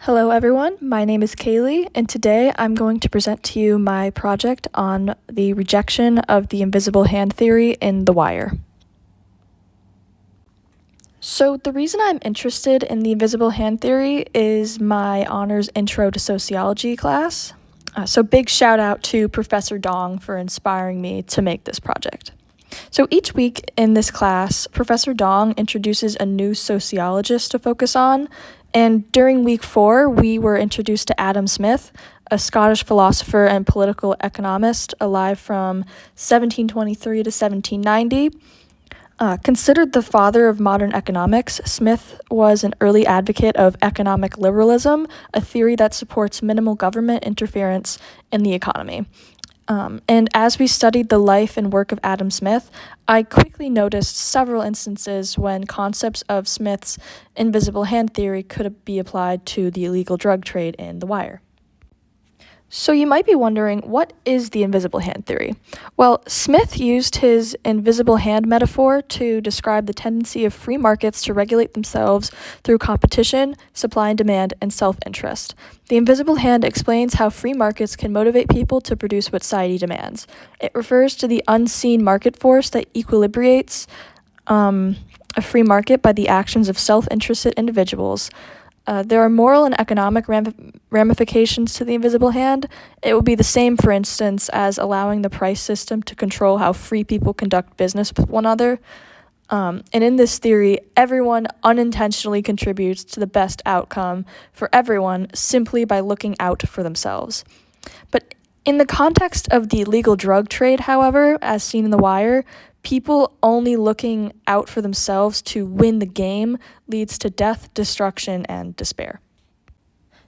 Hello everyone, my name is Kaileigh, and today I'm going to present to you my project on the rejection of the invisible hand theory in The Wire. So the reason I'm interested in the invisible hand theory is my honors intro to sociology class. So big shout out to Professor Dong for inspiring me to make this project. So each week in this class, Professor Dong introduces a new sociologist to focus on, and during week 4, we were introduced to Adam Smith, a Scottish philosopher and political economist alive from 1723 to 1790. Considered the father of modern economics, Smith was an early advocate of economic liberalism, a theory that supports minimal government interference in the economy. And as we studied the life and work of Adam Smith, I quickly noticed several instances when concepts of Smith's invisible hand theory could be applied to the illegal drug trade in The Wire. So you might be wondering, what is the invisible hand theory? Well, Smith used his invisible hand metaphor to describe the tendency of free markets to regulate themselves through competition, supply and demand, and self-interest. The invisible hand explains how free markets can motivate people to produce what society demands. It refers to the unseen market force that equilibrates a free market by the actions of self-interested individuals. There are moral and economic ramifications to the invisible hand. It would be the same, for instance, as allowing the price system to control how free people conduct business with one another. And in this theory, everyone unintentionally contributes to the best outcome for everyone simply by looking out for themselves. But in the context of the illegal drug trade, however, as seen in The Wire, people only looking out for themselves to win the game leads to death, destruction, and despair.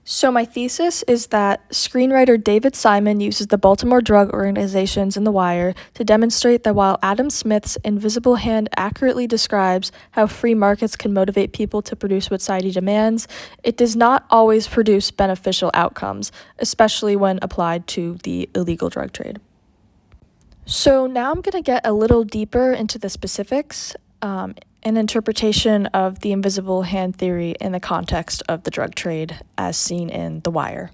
So my thesis is that screenwriter David Simon uses the Baltimore drug organizations in The Wire to demonstrate that while Adam Smith's invisible hand accurately describes how free markets can motivate people to produce what society demands, it does not always produce beneficial outcomes, especially when applied to the illegal drug trade. So now I'm going to get a little deeper into the specifics, an interpretation of the invisible hand theory in the context of the drug trade as seen in The Wire.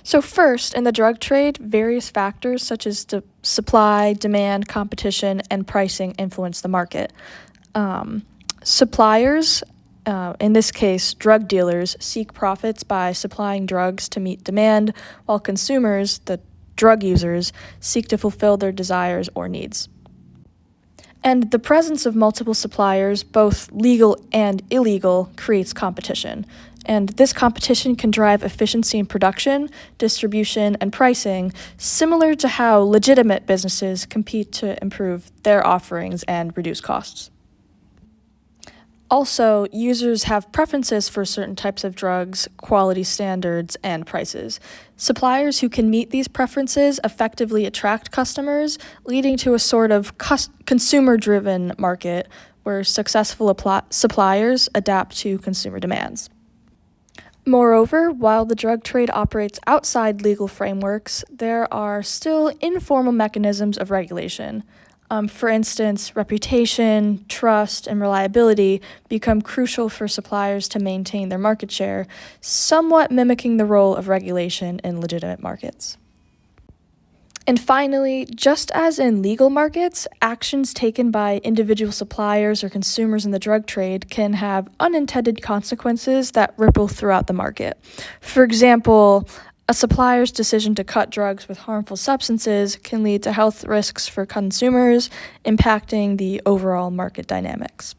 So first, in the drug trade, various factors such as supply, demand, competition, and pricing influence the market. Suppliers, in this case, drug dealers, seek profits by supplying drugs to meet demand, while consumers, the drug users, seek to fulfill their desires or needs. And the presence of multiple suppliers, both legal and illegal, creates competition. And this competition can drive efficiency in production, distribution, and pricing, similar to how legitimate businesses compete to improve their offerings and reduce costs. Also, users have preferences for certain types of drugs, quality standards, and prices. Suppliers who can meet these preferences effectively attract customers, leading to a sort of consumer-driven market where successful suppliers adapt to consumer demands. Moreover, while the drug trade operates outside legal frameworks, there are still informal mechanisms of regulation. For instance, reputation, trust, and reliability become crucial for suppliers to maintain their market share, somewhat mimicking the role of regulation in legitimate markets. And finally, just as in legal markets, actions taken by individual suppliers or consumers in the drug trade can have unintended consequences that ripple throughout the market. For example, a supplier's decision to cut drugs with harmful substances can lead to health risks for consumers, impacting the overall market dynamics.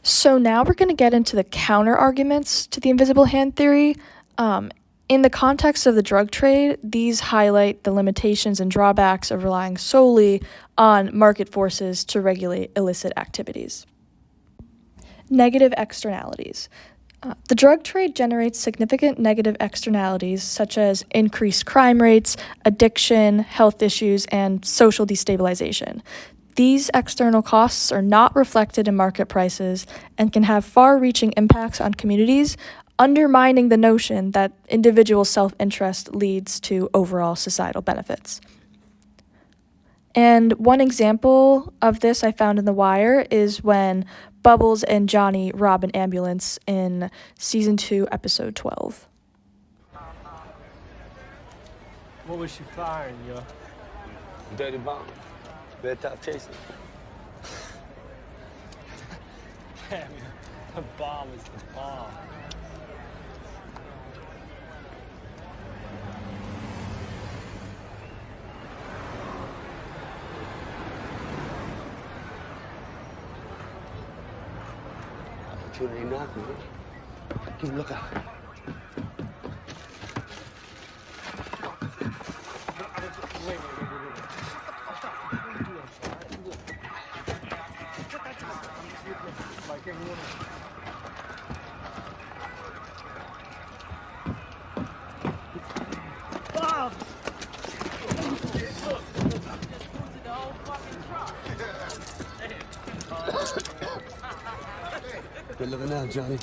So now we're going to get into the counter-arguments to the invisible hand theory. In the context of the drug trade, these highlight the limitations and drawbacks of relying solely on market forces to regulate illicit activities. Negative externalities. The drug trade generates significant negative externalities such as increased crime rates, addiction, health issues, and social destabilization. These external costs are not reflected in market prices and can have far-reaching impacts on communities, undermining the notion that individual self-interest leads to overall societal benefits. And one example of this I found in The Wire is when Bubbles and Johnny rob an ambulance in season 2, episode 12. What was she firing, yo? Dirty bomb. Bedtime chasing. Damn, the bomb is the bomb. Opportunity knocking, man. Keep a lookout. Good looking out, Johnny.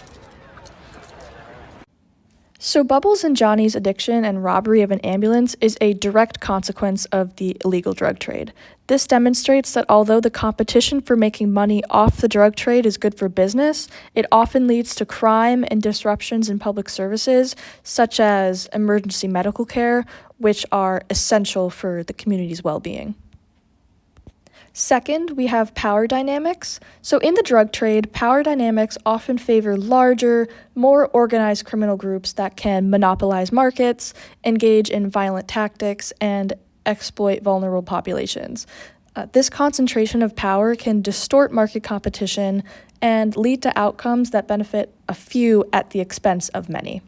So Bubbles and Johnny's addiction and robbery of an ambulance is a direct consequence of the illegal drug trade. This demonstrates that although the competition for making money off the drug trade is good for business, it often leads to crime and disruptions in public services, such as emergency medical care, which are essential for the community's well-being. Second, we have power dynamics. So in the drug trade, power dynamics often favor larger, more organized criminal groups that can monopolize markets, engage in violent tactics, and exploit vulnerable populations. This concentration of power can distort market competition and lead to outcomes that benefit a few at the expense of many.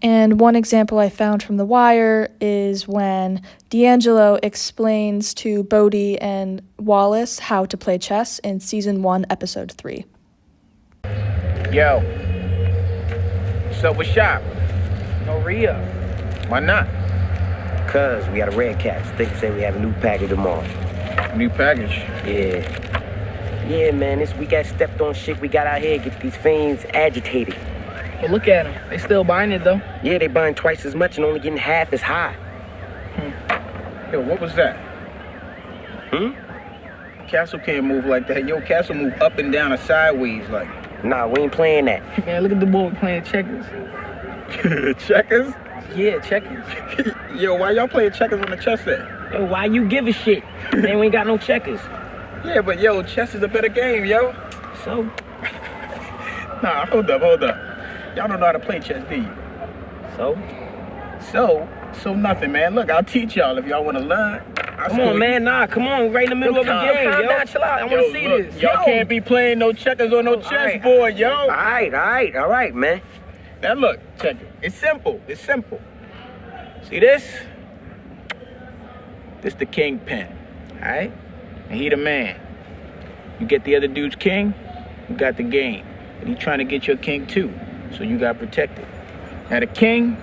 And one example I found from The Wire is when ENGL explains to Bodie and Wallace how to play chess in season 1, episode 3. Yo, what's up with shop? No re-up. Why not? Cuz we got a red cap. They say we have a new package tomorrow. New package? Yeah. Yeah, man, this we got stepped on shit. We got out here get these fiends agitated. Well, look at them. They still buying it, though. Yeah, they buying twice as much and only getting half as high. Yo, what was that? Castle can't move like that. Yo, Castle move up and down or sideways like. Nah, we ain't playing that. Man, look at the boy playing checkers. Checkers? Yeah, checkers. Yo, why y'all playing checkers on the chess set? Yo, why you give a shit? Man, we ain't got no checkers. Yeah, but yo, chess is a better game, yo. So? Nah, hold up. Y'all don't know how to play chess, do you? So nothing, man. Look, I'll teach y'all if y'all want to learn. Come on, man. Nah, come on. Right in the middle of a game, Calm yo. down, chill out. I want to see this. Y'all can't be playing no checkers on no chessboard, yo. All right, man. Now look, check it. It's simple. See this? This the kingpin, all right? And he the man. You get the other dude's king, you got the game. And he trying to get your king too, so you got protected. Now the king,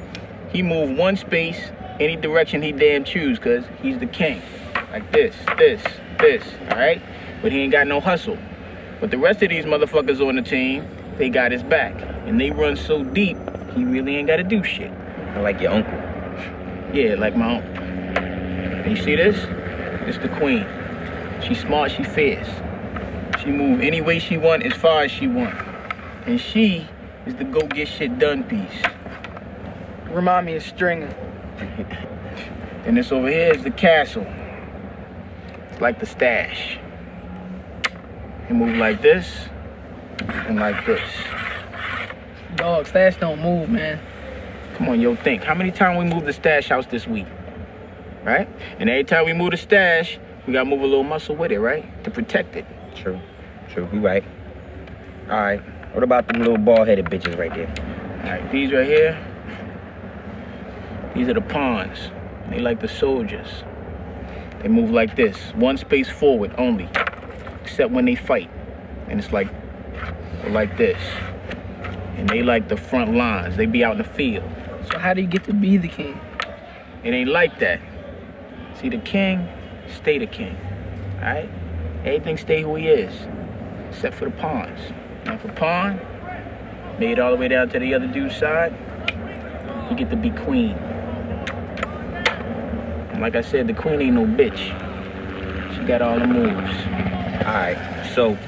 he move one space any direction he damn choose, cause he's the king. Like this, all right? But he ain't got no hustle. But the rest of these motherfuckers on the team, they got his back. And they run so deep, he really ain't gotta do shit. I like your uncle. Yeah, like my uncle. And you see this? This the queen. She smart, she fierce. She move any way she want, as far as she want. And she is the go get shit done piece. Remind me of Stringer. And this over here is the castle. It's like the stash. You move like this and like this. Dog, stash don't move, man. Come on, yo, think. How many times we moved the stash house this week? Right? And every time we move the stash, we gotta move a little muscle with it, right? To protect it. True, you right. All right, what about them little bald-headed bitches right there? All right, these right here, these are the pawns. They like the soldiers. They move like this, one space forward only, except when they fight. And it's like this. And they like the front lines. They be out in the field. So how do you get to be the king? It ain't like that. See, the king, stay the king, all right? Everything stay who he is, except for the pawns. Now for pawn, made all the way down to the other dude's side, you get to be queen. And like I said, the queen ain't no bitch. She got all the moves. Alright, so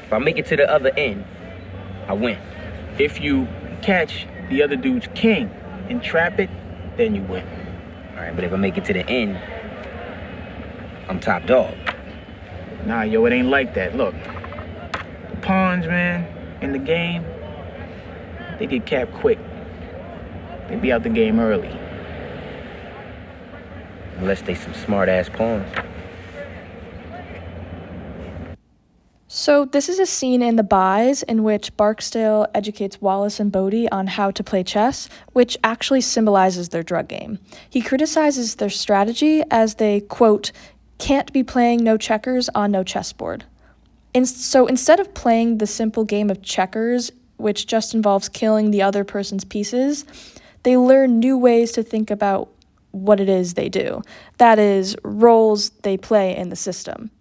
if I make it to the other end, I win. If you catch the other dude's king and trap it, then you win. Alright, but if I make it to the end, I'm top dog. Nah, yo, it ain't like that. Look, the pawns, man, in the game, they get capped quick. They be out the game early. Unless they some smart-ass pawns. So this is a scene in The Buys in which Barksdale educates Wallace and Bodie on how to play chess, which actually symbolizes their drug game. He criticizes their strategy as they, quote, can't be playing no checkers on no chessboard. So instead of playing the simple game of checkers, which just involves killing the other person's pieces, they learn new ways to think about what it is they do. That is, roles they play in the system.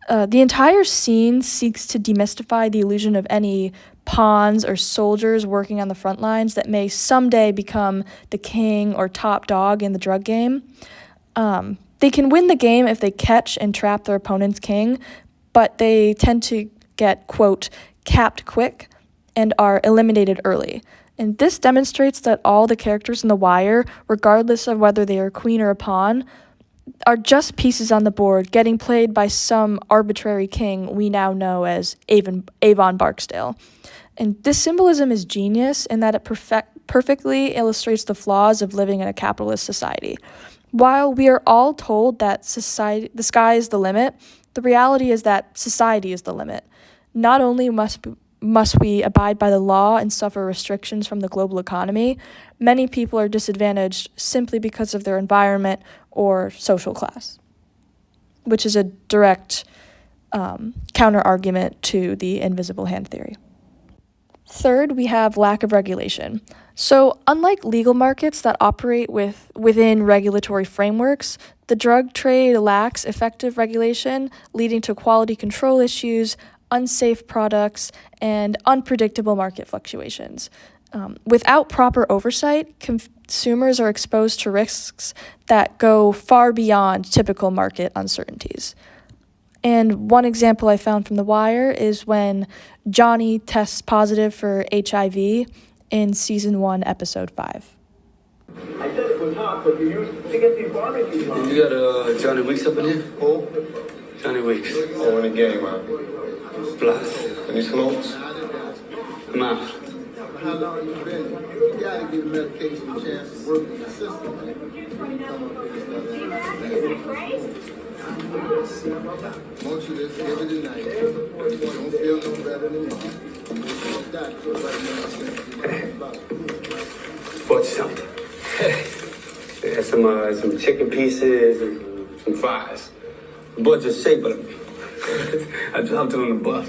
The entire scene seeks to demystify the illusion of any pawns or soldiers working on the front lines that may someday become the king or top dog in the drug game. They can win the game if they catch and trap their opponent's king, but they tend to get, quote, capped quick and are eliminated early. And this demonstrates that all the characters in The Wire, regardless of whether they are a queen or a pawn, are just pieces on the board getting played by some arbitrary king we now know as Avon Barksdale. And this symbolism is genius in that it perfectly illustrates the flaws of living in a capitalist society. While we are all told that the sky is the limit, the reality is that society is the limit. Not only must we abide by the law and suffer restrictions from the global economy, many people are disadvantaged simply because of their environment or social class, which is a direct counter-argument to the invisible hand theory. Third, we have lack of regulation. So, unlike legal markets that operate within regulatory frameworks, the drug trade lacks effective regulation, leading to quality control issues, unsafe products, and unpredictable market fluctuations. Without proper oversight, consumers are exposed to risks that go far beyond typical market uncertainties. And one example I found from The Wire is when Johnny tests positive for HIV in Season 1, Episode 5. I said it was hot, but you used to get these barbecues on. You got Johnny Weeks up in here? Oh, Johnny Weeks. Oh, in the game, man. Plus. Any smokes? I'm out. how long you been? You gotta give medication a chance to work in the system, man. Want you this every tonight. Don't feel no better than me. Bought you something. They had some chicken pieces and some fries. A bunch of shake, but I dropped it on the bus.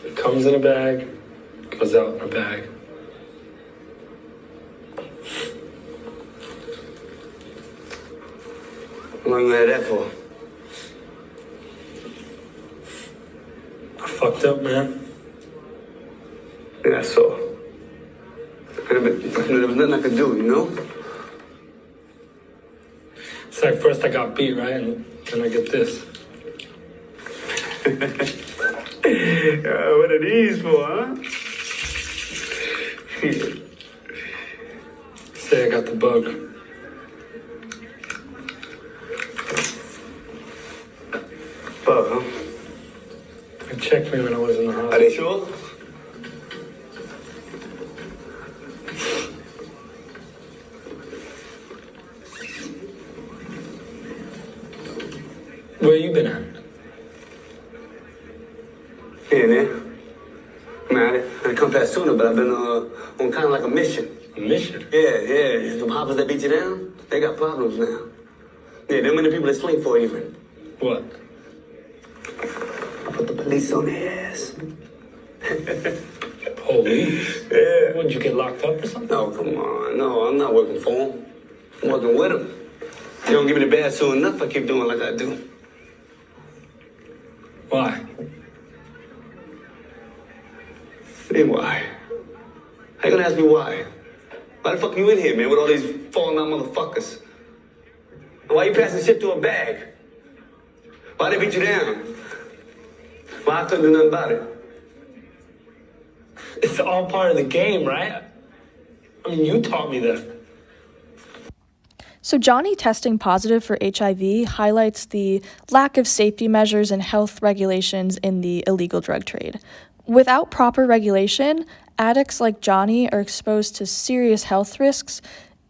It comes in a bag, goes out in a bag. How long you had that for? I fucked up, man. Yeah, I saw. There was nothing I could do, you know? It's like first I got beat, right? And then I get this. What are these for, huh? Say I got the bug. Bug, huh? They checked me when I was in the Are hospital. they sure? Where you been at? Yeah, man. Man, I didn't come past sooner, but I've been on kind of like a mission. A mission? Yeah. Them hoppers that beat you down, they got problems now. Yeah, them many people that swing for even. What? I put the police on their ass. Police? Yeah. Would you get locked up or something? No, come on. No, I'm not working for them. I'm working with them. They don't give me the bad soon enough. I keep doing like I do. Why? Then why? How you gonna ask me why? Why the fuck you in here, man, with all these falling out motherfuckers? And why you passing shit to a bag? Why they beat you down? Why I couldn't do nothing about it? It's all part of the game, right? I mean, you taught me that. So Johnny testing positive for HIV highlights the lack of safety measures and health regulations in the illegal drug trade. Without proper regulation, addicts like Johnny are exposed to serious health risks,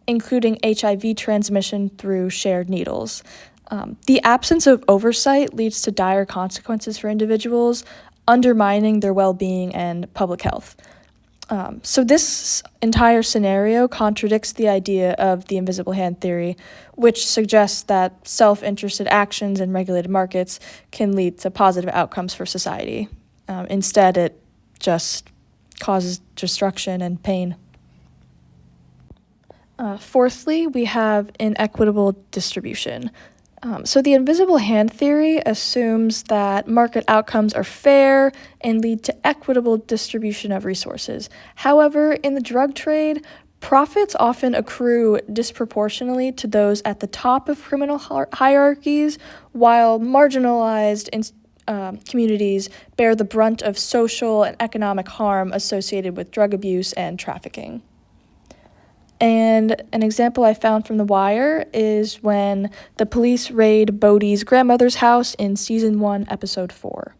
including HIV transmission through shared needles. The absence of oversight leads to dire consequences for individuals, undermining their well-being and public health. So this entire scenario contradicts the idea of the invisible hand theory, which suggests that self-interested actions in regulated markets can lead to positive outcomes for society. Instead, it just causes destruction and pain. Fourthly, we have inequitable distribution. So the invisible hand theory assumes that market outcomes are fair and lead to equitable distribution of resources. However, in the drug trade, profits often accrue disproportionately to those at the top of criminal hierarchies, while marginalized communities bear the brunt of social and economic harm associated with drug abuse and trafficking. And an example I found from The Wire is when the police raid Bodie's grandmother's house in Season 1, Episode 4.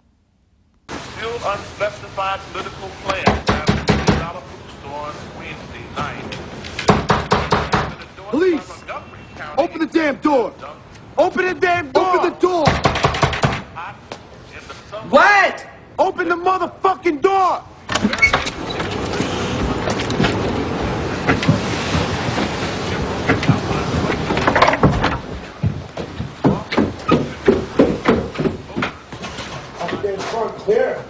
Still unspecified political plan $5 food store on Wednesday night. Police! Open the damn door! Open the damn door! Open the door! What? Open the motherfucking door! Clear.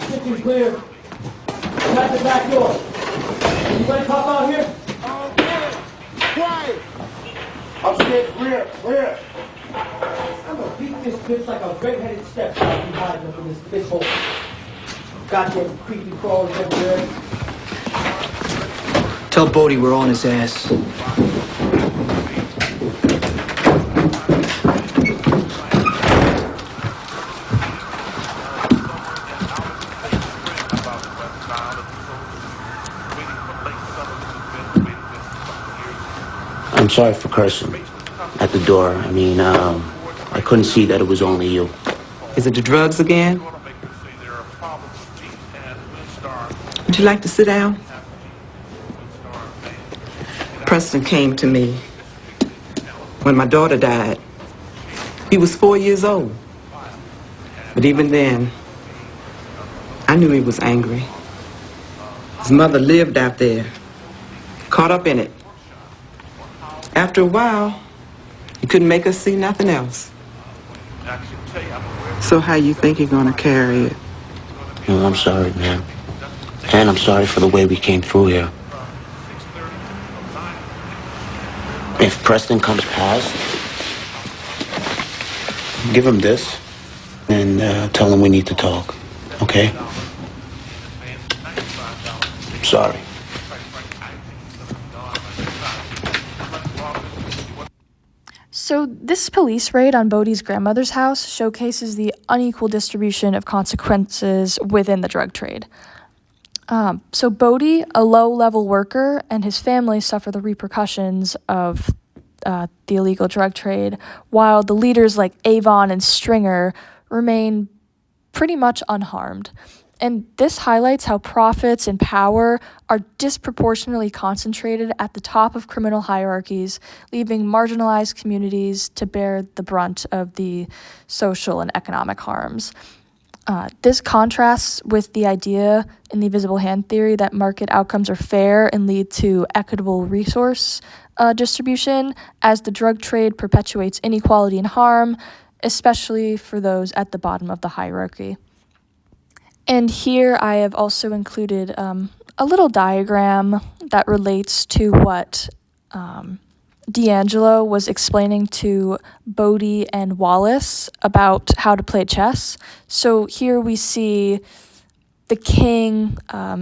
Kitchen clear. Got the back door. Anybody pop out here? Okay. Quiet. Upstairs, clear. I'm gonna beat this bitch like a red-headed stepchild behind him in this hole. Goddamn creepy crawlers everywhere. Tell Bodie we're on his ass. I'm sorry for cursing at the door. I mean, I couldn't see that it was only you. Is it the drugs again? Would you like to sit down? Preston came to me when my daughter died. He was 4 years old. But even then, I knew he was angry. His mother lived out there, caught up in it. After a while, he couldn't make us see nothing else. So how you think you're gonna carry it? Oh, I'm sorry, man. And I'm sorry for the way we came through here. If Preston comes past, give him this and tell him we need to talk, okay? Sorry. So this police raid on Bodie's grandmother's house showcases the unequal distribution of consequences within the drug trade. So Bodie, a low-level worker, and his family suffer the repercussions of the illegal drug trade, while the leaders like Avon and Stringer remain pretty much unharmed. And this highlights how profits and power are disproportionately concentrated at the top of criminal hierarchies, leaving marginalized communities to bear the brunt of the social and economic harms. This contrasts with the idea in the invisible hand theory that market outcomes are fair and lead to equitable resource distribution, as the drug trade perpetuates inequality and harm, especially for those at the bottom of the hierarchy. And here I have also included a little diagram that relates to what D'Angelo was explaining to Bodie and Wallace about how to play chess. So here we see the king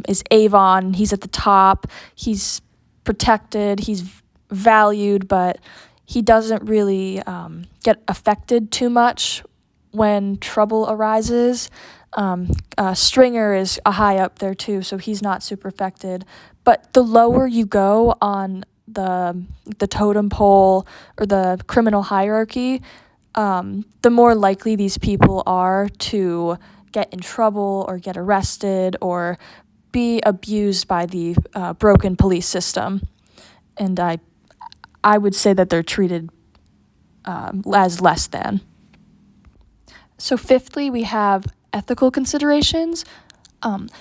is Avon. He's at the top. He's protected, he's valued, but he doesn't really get affected too much when trouble arises. Stringer is a high up there too, so he's not super affected. But the lower you go on the totem pole or the criminal hierarchy, the more likely these people are to get in trouble or get arrested or be abused by the broken police system. And I would say that they're treated as less than. So fifthly, we have ethical considerations.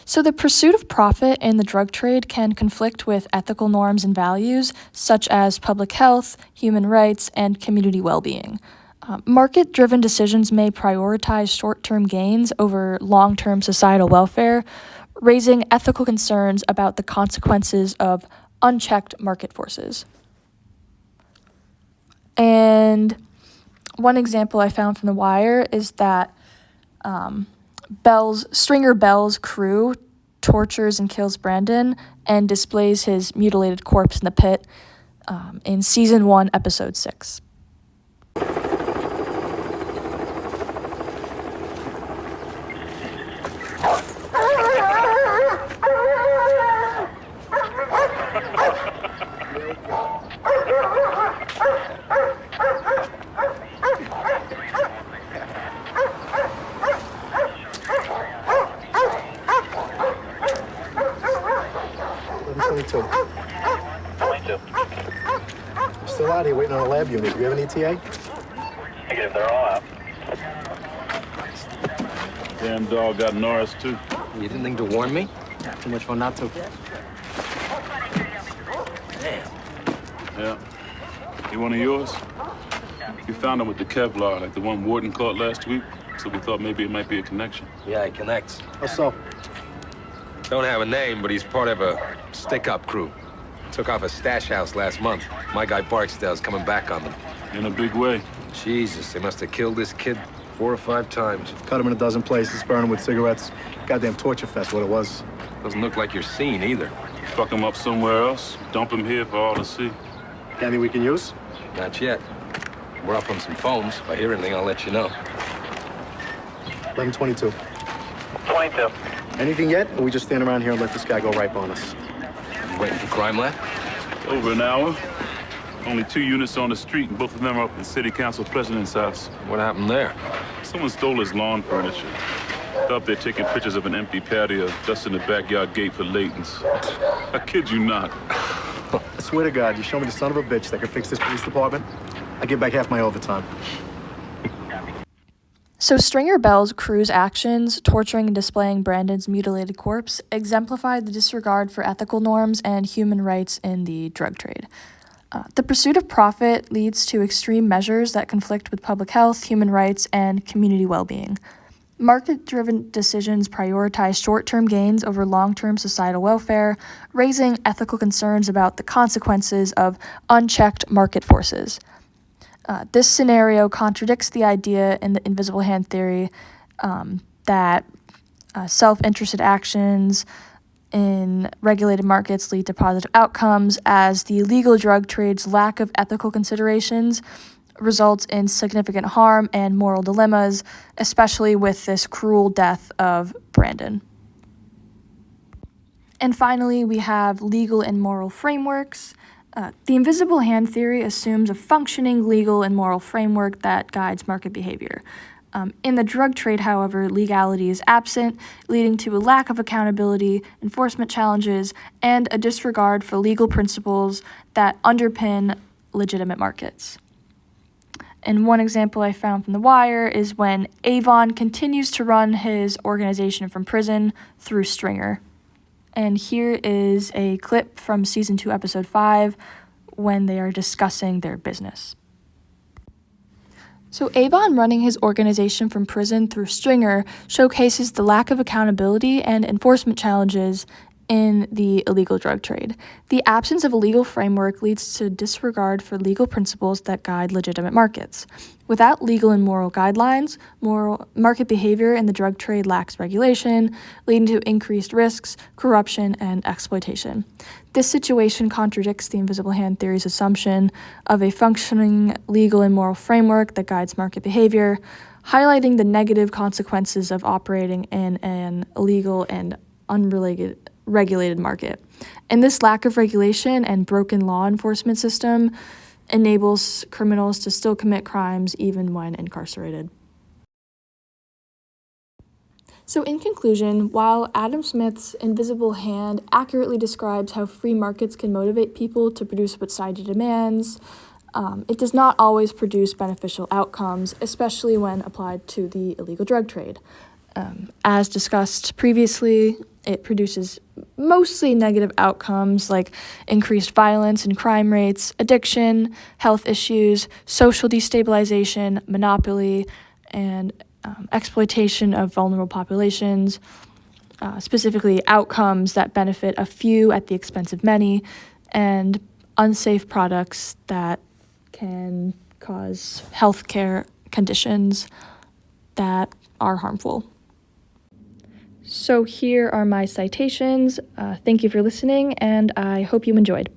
So the pursuit of profit in the drug trade can conflict with ethical norms and values, such as public health, human rights, and community well-being. Market-driven decisions may prioritize short-term gains over long-term societal welfare, raising ethical concerns about the consequences of unchecked market forces. And one example I found from The Wire is that Stringer Bell's crew tortures and kills Brandon and displays his mutilated corpse in the pit in season 1, episode 6. Still out here waiting on a lab unit. Do you have an ETA? Negative, they're all out. Damn dog got Norris, too. You didn't think to warn me? Too much fun not to. Damn. Yeah. He one of yours? We found him with the Kevlar, like the one Wharton caught last week, so we thought maybe it might be a connection. Yeah, he connects. How so? Don't have a name, but he's part of a stick-up crew. Took off a stash house last month. My guy Barksdale's coming back on them. In a big way. Jesus, they must have killed this kid 4 or 5 times. Cut him in a dozen places, burn him with cigarettes. Goddamn torture fest, what it was. Doesn't look like you're seen either. Fuck him up somewhere else, dump him here for all to see. Anything we can use? Not yet. We're up on some phones. If I hear anything, I'll let you know. 11:22. 22. Anything yet? Or we just stand around here and let this guy go ripe on us? You waiting for crime lab? Over an hour. Only 2 units on the street, and both of them are up in City Council President's house. What happened there? Someone stole his lawn furniture. Up there taking pictures of an empty patio, dusting the backyard gate for latents. I kid you not. I swear to God, you show me the son of a bitch that can fix this police department, I give back half my overtime. So Stringer Bell's crew's actions, torturing and displaying Brandon's mutilated corpse, exemplified the disregard for ethical norms and human rights in the drug trade. The pursuit of profit leads to extreme measures that conflict with public health, human rights, and community well-being. Market-driven decisions prioritize short-term gains over long-term societal welfare, raising ethical concerns about the consequences of unchecked market forces. This scenario contradicts the idea in the invisible hand theory that self-interested actions in regulated markets lead to positive outcomes, as the illegal drug trade's lack of ethical considerations results in significant harm and moral dilemmas, especially with this cruel death of Brandon. And finally, we have legal and moral frameworks. The invisible hand theory assumes a functioning legal and moral framework that guides market behavior. In the drug trade, however, legality is absent, leading to a lack of accountability, enforcement challenges, and a disregard for legal principles that underpin legitimate markets. And one example I found from The Wire is when Avon continues to run his organization from prison through Stringer. And here is a clip from season 2, episode 5, when they are discussing their business. So Avon running his organization from prison through Stringer showcases the lack of accountability and enforcement challenges in the illegal drug trade. The absence of a legal framework leads to disregard for legal principles that guide legitimate markets. Without legal and moral guidelines, market behavior in the drug trade lacks regulation, leading to increased risks, corruption, and exploitation. This situation contradicts the invisible hand theory's assumption of a functioning legal and moral framework that guides market behavior, highlighting the negative consequences of operating in an illegal and unregulated market. And this lack of regulation and broken law enforcement system enables criminals to still commit crimes even when incarcerated. So in conclusion, while Adam Smith's invisible hand accurately describes how free markets can motivate people to produce what society demands, it does not always produce beneficial outcomes, especially when applied to the illegal drug trade. As discussed previously, it produces mostly negative outcomes like increased violence and crime rates, addiction, health issues, social destabilization, monopoly, and exploitation of vulnerable populations, specifically outcomes that benefit a few at the expense of many, and unsafe products that can cause healthcare conditions that are harmful. So here are my citations. Thank you for listening, and I hope you enjoyed.